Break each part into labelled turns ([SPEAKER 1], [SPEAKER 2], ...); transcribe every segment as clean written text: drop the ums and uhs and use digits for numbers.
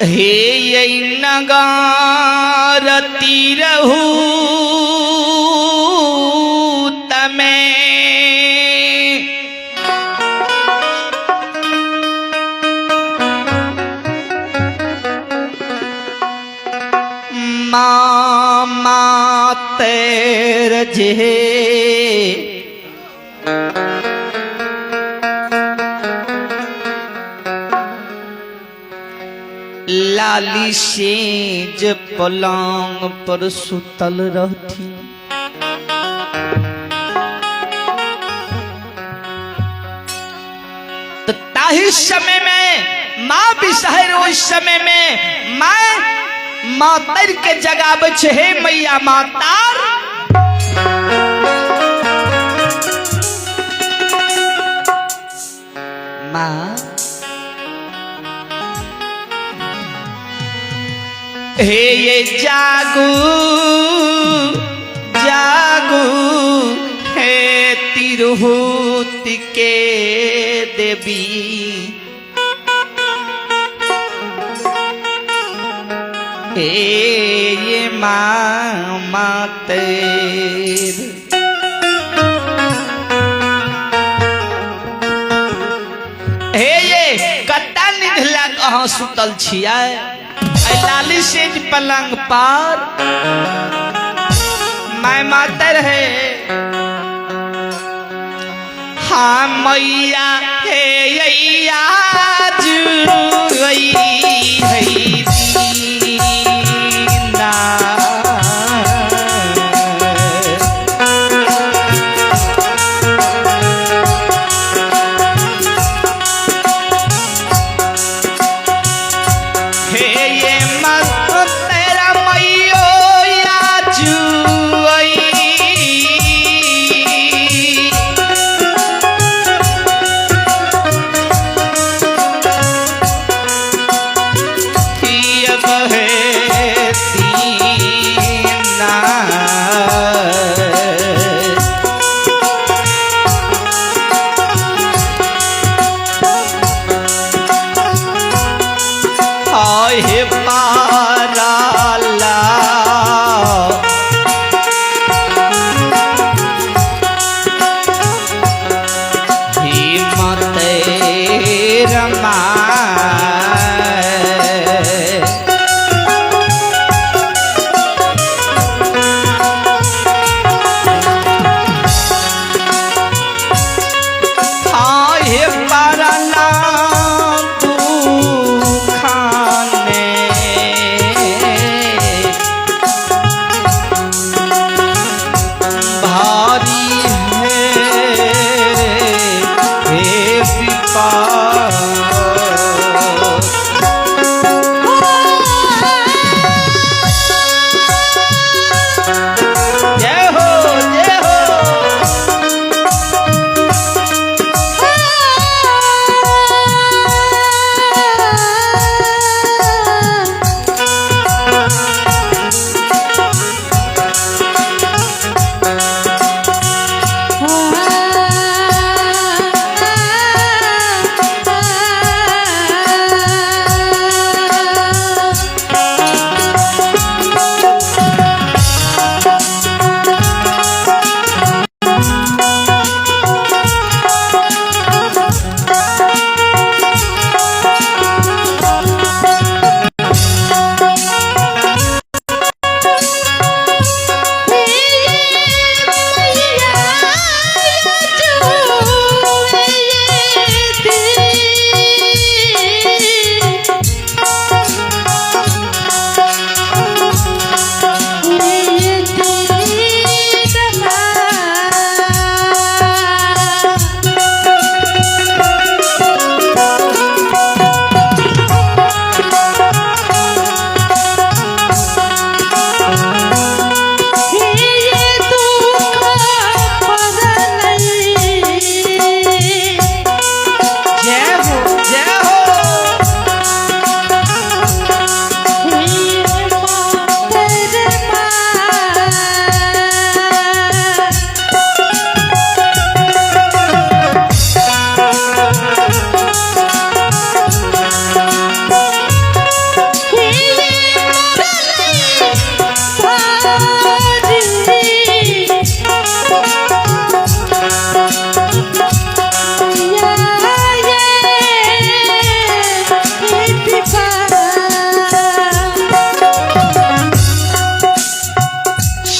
[SPEAKER 1] हे नगारती रहू तमे मामा तेर जे लाली सेज पलंग पर सुतल रहती। तो ताही समय में माँ बिसहर उस समय में मैं मातर के जगाब छे मैया मातार माँ हे ये जागू जागू हे तिरहुत के देवी हे ये मामा तेर हे ये कत्ता निधला कहाँ सुतल छिया लाली सेज पलंग पर मैं मातर है हाँ मैया हे जुई है दीना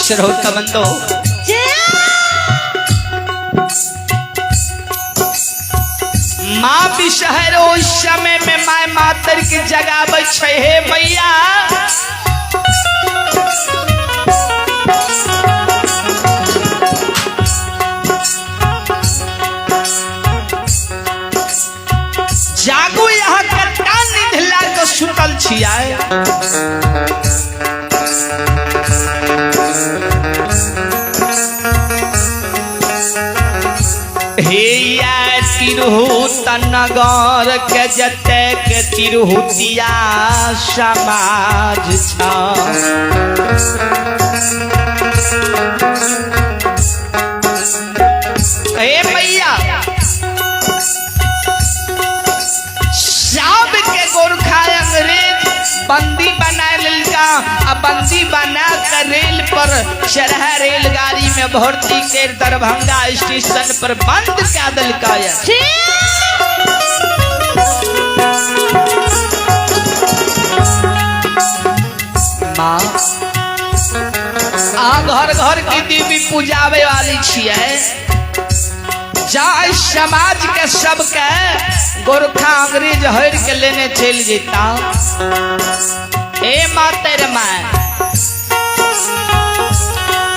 [SPEAKER 1] श्रोता बंदो माँ बिसहरो उस समय में माय मातर के जगावे छे हे मैया जागो यहाँ कट्टा निधला के सुतल छिया हे या तिरहुत नगर के जतेक तिरहुतिया समाज छा हे मैया सब के गोरखा अंग्रेज बंदी बना लेलका आ बंदी बना कर रेल पर चढ़ा रेलगाड़ी में भर्ती कर दरभंगा स्टेशन पर बंद कर दिलका माँ आ घर घर की देवी पूजावे वाली छिए जाय समाज के सबके गोरखा अंग्रेज हर के लेने चल जेता ए मातर माँ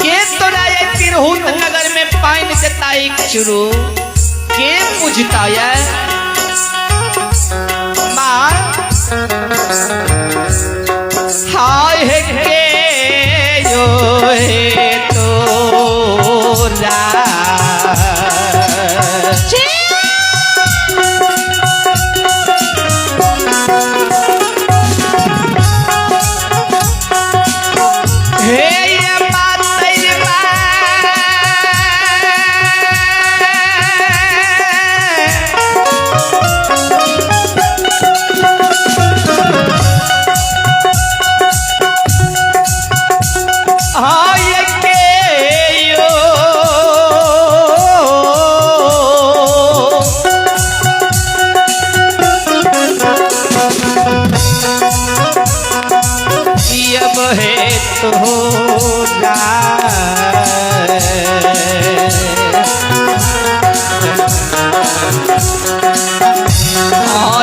[SPEAKER 1] के तोरा ये तिरहुत नगर में पाइन के तारीख चुरू के पूछता है माँ हाय हे के यो हे तोरा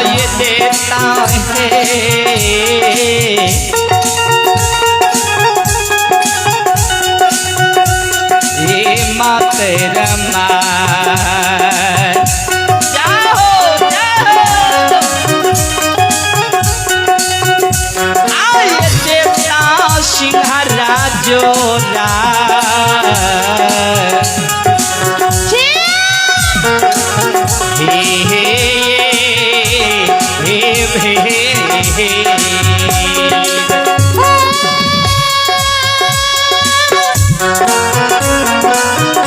[SPEAKER 1] ये देता है ये मातर जाओ आए देवता सिंहरा जोरा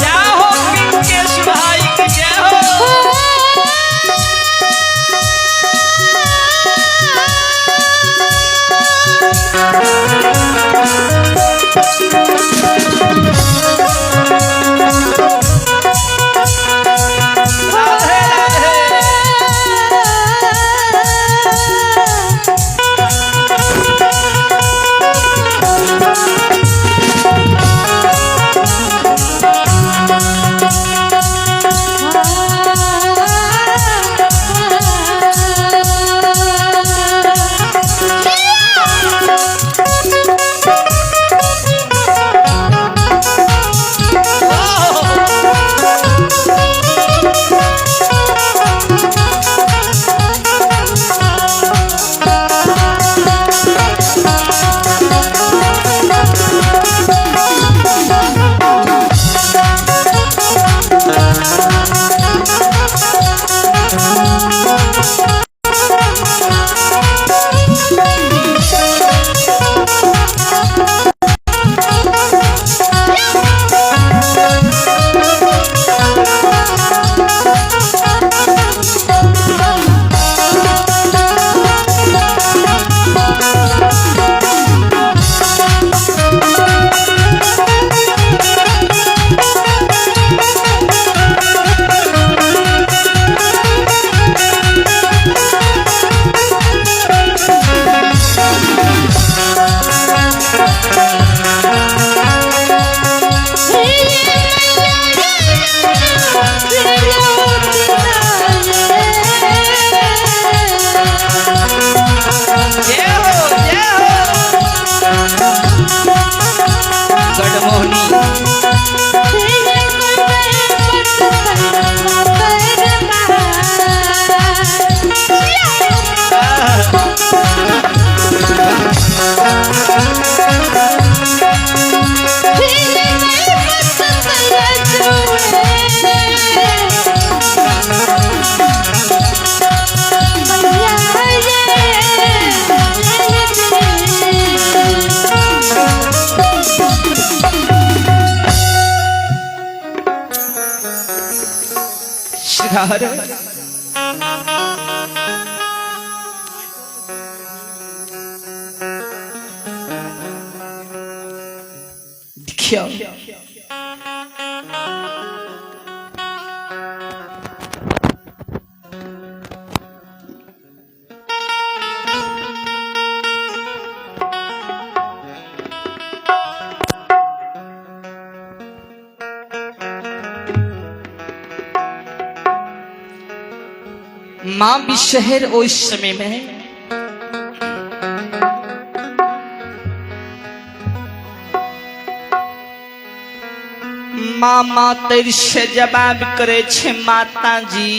[SPEAKER 1] जाओ के घर देखियो माँ भी शहर उस समय में मामा तेर से जवाब करे छे माता जी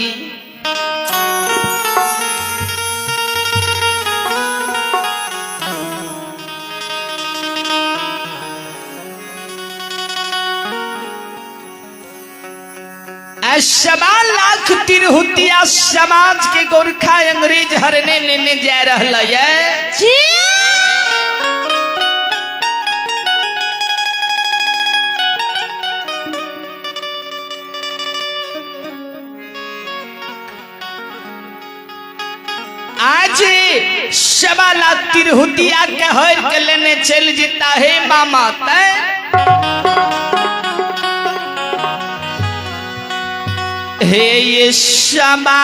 [SPEAKER 1] सवा लाख तिरहुतिया समाज के गोरखा अंग्रेज हरने लेने जा रहा है जी। आज सवा लाख तिरहुतिया के हर के लेने चल जीता है मामा तय हे ये शमा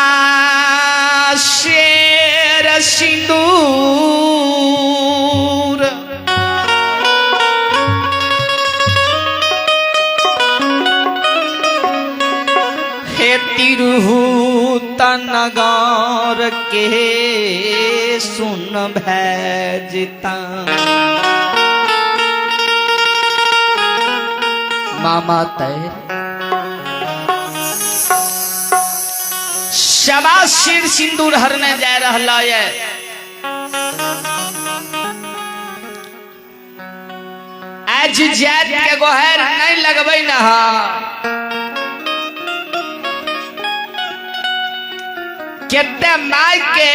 [SPEAKER 1] शेर सिंदूर हे तिरहुत नगर के सुन भैजता मामा तैर शबा शेर सिंदूर हरने जा रहा है आज जात के गोहर नहीं लगबे ना केते माई के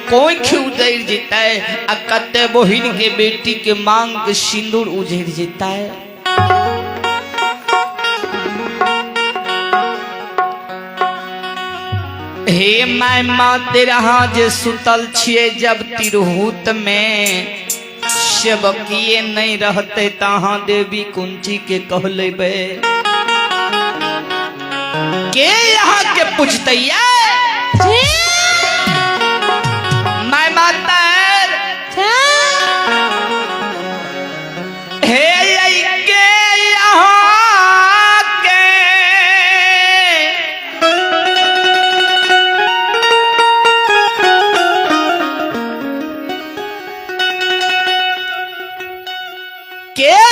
[SPEAKER 1] कोई क्यों उधर जीता है आ कते बहिन के बेटी के मांग के सिंदूर उझेर जीता है। हे माय माँ तेरा जे सुतल छिए जब तिरहुत में सेवकिए नहीं रहते तहाँ देवी कुंची के कह लेबे के यहाँ के पूछते माय माता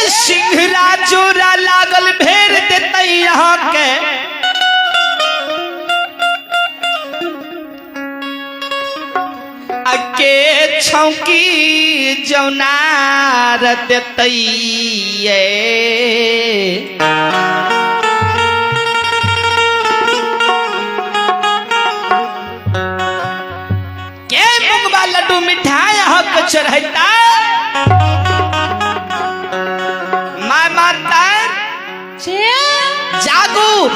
[SPEAKER 1] सिंहरा चोरा लागल भेर देते यहाँ के अके छौकी जौनार देते के मुंगवा लड्डू मिठाई यहाँ को चढ़ता जागू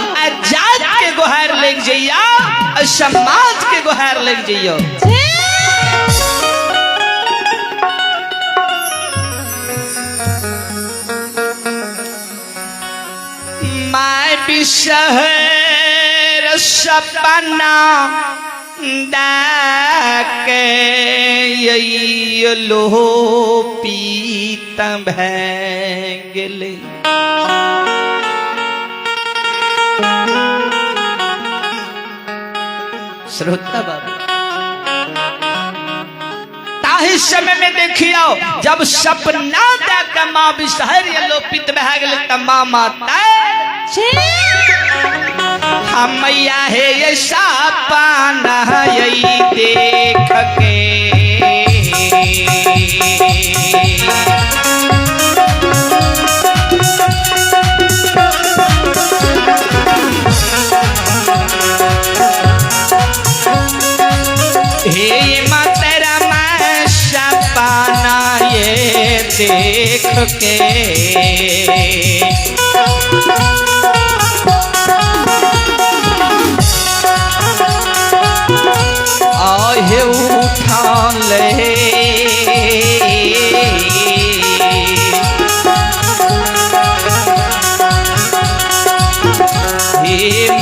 [SPEAKER 1] जात के गोहार लेक जइया समाज के गोहार लेक जइयो माय बिशहर सपना डाके यई लो पीत भैगले श्रोता बाबू ताहि समय में देखियो जब सपना देख माँ बिसहर ये लोपित बह गए तमा माता हम है ये सपना यही देख के हे मातेरा मैं सपना ये देख के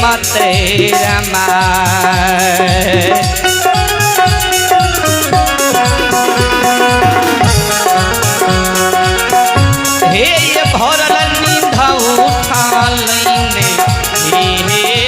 [SPEAKER 1] मत रमा। हे ये भरल नींद उठा लईने हे ये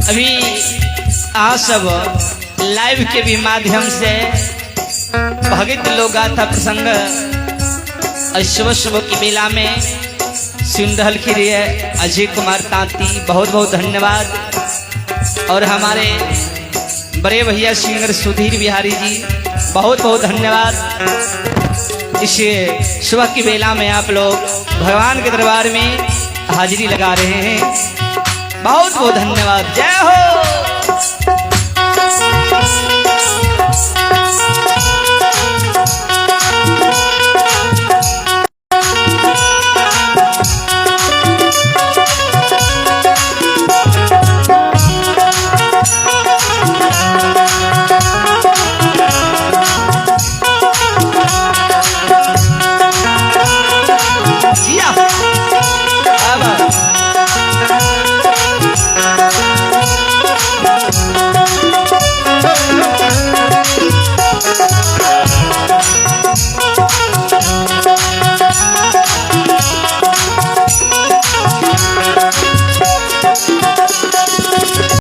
[SPEAKER 1] अभी आप सब लाइव के भी माध्यम से भगत लोग गाथा प्रसंग सुबह सुबह की बेला में सुन रहल के लिए अजय कुमार तांती बहुत बहुत धन्यवाद। और हमारे बड़े भैया सिंगर सुधीर बिहारी जी बहुत बहुत धन्यवाद। इस सुबह की बेला में आप लोग भगवान के दरबार में हाजिरी लगा रहे हैं, बहुत बहुत धन्यवाद। जय हो।